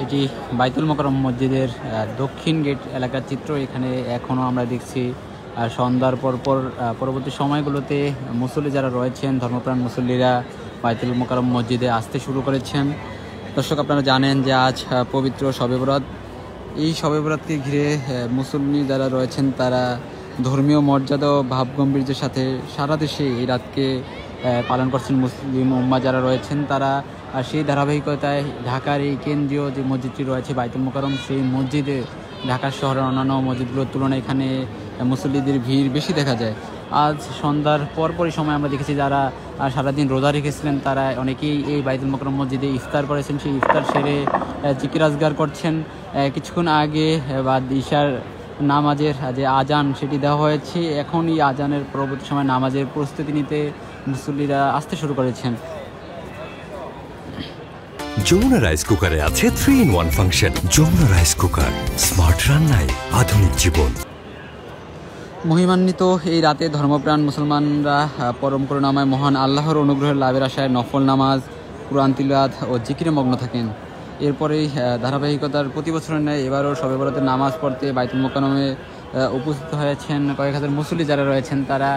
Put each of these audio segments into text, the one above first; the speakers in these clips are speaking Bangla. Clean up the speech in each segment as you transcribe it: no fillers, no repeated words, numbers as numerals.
এটি বাইতুল মোকাররম মসজিদের দক্ষিণ গেট এলাকার চিত্র। এখানে এখনও আমরা দেখছি সন্ধ্যার পরবর্তী সময়গুলোতে মুসল্লি যারা রয়েছেন, ধর্মপ্রাণ মুসল্লিরা বাইতুল মোকাররম মসজিদে আসতে শুরু করেছেন। দর্শক, আপনারা জানেন যে আজ পবিত্র শবে বরাত। এই শবে বরাতকে ঘিরে মুসল্লি যারা রয়েছেন তারা ধর্মীয় মর্যাদা ও ভাবগম্ভীর্যের সাথে সারা দেশে এই রাতকে পালন করছেন। মুসলিম উম্মাহ যারা রয়েছেন তারা সেই ধারাবাহিকতায় ঢাকার এই কেন্দ্রীয় যে মসজিদটি রয়েছে বাইতুল মোকাররম, সেই মসজিদে ঢাকা শহরের অন্যান্য মসজিদগুলোর তুলনায় এখানে মুসল্লিদের ভিড় বেশি দেখা যায়। আজ সন্ধ্যার পরপরই সময় আমরা দেখেছি যারা সারাদিন রোজা রেখেছিলেন তারা অনেকেই এই বাইতুল মোকাররম মসজিদে ইফতার করেছেন। সেই ইফতার সেরে জিকির আজগার করছেন। কিছুক্ষণ আগে বা ঈশার নামাজের যে আজান সেটি দেওয়া হয়েছে। এখন এই আজানের পরবর্তী সময় নামাজের প্রস্তুতি নিতে মুসল্লিরা আসতে শুরু করেছেন। যমুনা রাইস কুকারে আছে 3-in-1 function. Jamuna rice cooker, smart রান্নায় আধুনিক জীবন। মহিমান্বিত এই রাতে ধর্মপ্রাণ মুসলমানরা পরম করুণাময় মহান আল্লাহর অনুগ্রহের লাভের আশায় নফল নামাজ, কুরআন তিলাওয়াত ও জিকিরে মগ্ন থাকেন। এরপরেই ধারাবাহিকতার প্রতি বছরের ন্যায় এবারও শবে বরাতের নামাজ পড়তে বাইতুল মোকাররমে উপস্থিত হয়েছেন কয়েক হাজার মুসল্লি যারা রয়েছেন তারা।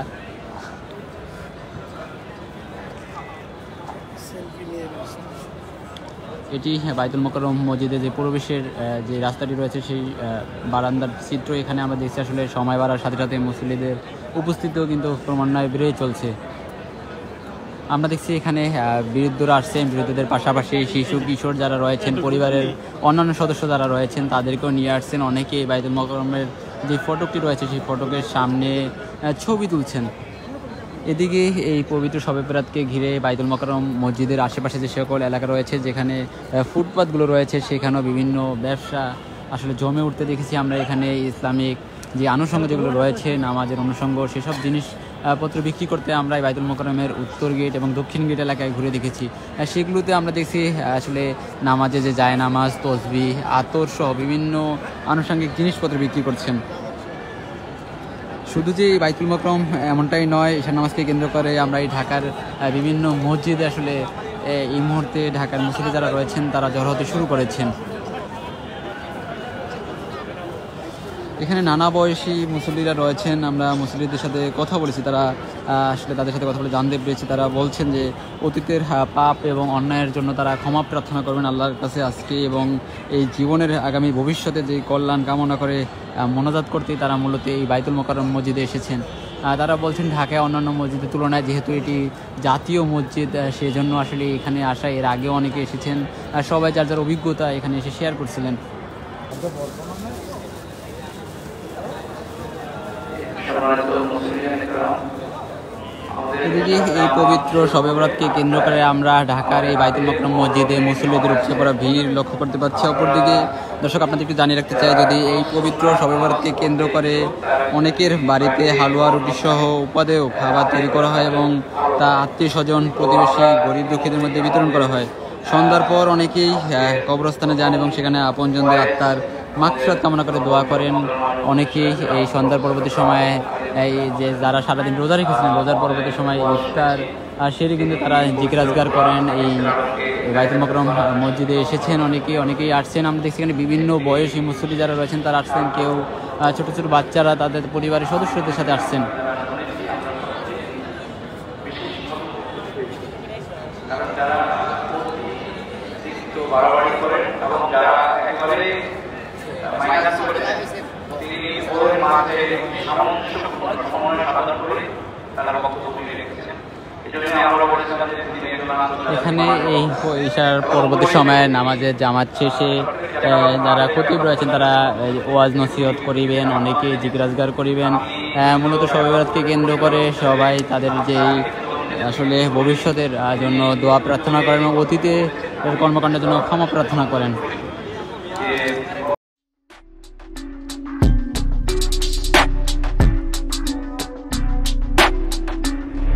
এটি বাইতুল মোকাররম মসজিদে যে প্রবেশের যে রাস্তাটি রয়েছে সেই বারান্দার চিত্র। এখানে আমরা দেখছি আসলে সময় বাড়ার সাথে সাথে মুসল্লিদের উপস্থিতিও কিন্তু ক্রমান্বয়ে বেড়ে চলছে। আমরা দেখছি এখানে বৃদ্ধরা আসছেন, বৃদ্ধদের পাশাপাশি শিশু কিশোর যারা রয়েছেন, পরিবারের অন্যান্য সদস্য যারা রয়েছেন তাদেরকেও নিয়ে আসছেন। অনেকেই বাইতুল মোকাররমের যে ফটকটি রয়েছে সেই ফটকের সামনে ছবি তুলছেন। এদিকে এই পবিত্র শবে বরাতকে ঘিরে বাইতুল মোকাররম মসজিদের আশেপাশে যে সকল এলাকা রয়েছে, যেখানে ফুটপাতগুলো রয়েছে, সেখানেও বিভিন্ন ব্যবসা আসলে জমে উঠতে দেখেছি আমরা। এখানে ইসলামিক যে আনুষঙ্গ যেগুলো রয়েছে, নামাজের অনুষঙ্গ, সেসব জিনিসপত্র বিক্রি করতে আমরা এই বাইতুল মোকাররমের উত্তর গেট এবং দক্ষিণ গেট এলাকায় ঘুরে দেখেছি। সেগুলোতে আমরা দেখছি আসলে নামাজে যে জায়নামাজ, তসবিহ, আতর সহ বিভিন্ন আনুষঙ্গিক জিনিসপত্র বিক্রি করছেন। শুধু যে বাইতুল মোকাররম এমনটাই নয়, ঈশা নামাজকে কেন্দ্র করে আমরা এই ঢাকার বিভিন্ন মসজিদে আসলে এই মুহূর্তে ঢাকার মুসল্লি যারা রয়েছেন তারা জড়ো হতে শুরু করেছেন। এখানে নানা বয়সী মুসল্লিরা রয়েছেন। আমরা মুসল্লিদের সাথে কথা বলেছি, তারা আসলে তাদের সাথে কথা বলে জানতে পেরেছি তারা বলছেন যে অতীতের পাপ এবং অন্যায়ের জন্য তারা ক্ষমা প্রার্থনা করবেন আল্লাহর কাছে আজকে, এবং এই জীবনের আগামী ভবিষ্যতে যে কল্যাণ কামনা করে মোনাজাত করতেই তারা মূলত এই বাইতুল মোকাররম মসজিদে এসেছেন। তারা বলছেন ঢাকায় অন্যান্য মসজিদের তুলনায় যেহেতু এটি জাতীয় মসজিদ, সেই জন্য আসলে এখানে আসা, এর আগেও অনেকে এসেছেন, সবাই যার যার অভিজ্ঞতা এখানে এসে শেয়ার করছিলেন। এদিকে এই পবিত্র শবে বরাতকে কেন্দ্র করে আমরা ঢাকার এই বাইতুল মোকাররম মসজিদে মুসল্লিদের উপচে পড়া ভিড় লক্ষ্য করতে পারছি। অপরদিকে দর্শক, আপনাদের একটু জানিয়ে রাখতে চাই, যদি এই পবিত্র শবে বরাতকে কেন্দ্র করে অনেকের বাড়িতে হালুয়া রুটি সহ উপাদেয় খাবার তৈরি করা হয় এবং তা আত্মীয় স্বজন, প্রতিবেশী, গরিব দুঃখীদের মধ্যে বিতরণ করা হয়। সন্ধ্যার পর অনেকেই কবরস্থানে যান এবং সেখানে আপনজনদের আত্মার মাগফিরাত কামনা করে দোয়া করেন। অনেকেই এই সন্ধ্যার পরবর্তী সময়ে এই যে যারা সারাদিন রোজা রেখেছিলেন, রোজার পরবর্তী সময় ইফতার সেরে কিন্তু তারা জিকির আজগার করেন। এই বাইতুল মোকাররম মসজিদে এসেছেন অনেকেই আসছেন। আমরা দেখছি এখানে বিভিন্ন বয়সী মুসল্লি যারা রয়েছেন তারা আসছেন, কেউ ছোট ছোট বাচ্চারা তাদের পরিবারের সদস্যদের সাথে আসছেন। এখানে এই ঈশার পরবর্তী সময়ে নামাজের জামাত শেষে যারা খতিব রয়েছেন তারা ওয়াজ নসিহত করিবেন, অনেকে জিকির আজগার করিবেন। মূলত শবে বরাতকে কেন্দ্র করে সবাই তাদের যে আসলে ভবিষ্যতের জন্য দোয়া প্রার্থনা করেন এবং অতীতের কর্মকাণ্ডের জন্য ক্ষমা প্রার্থনা করেন।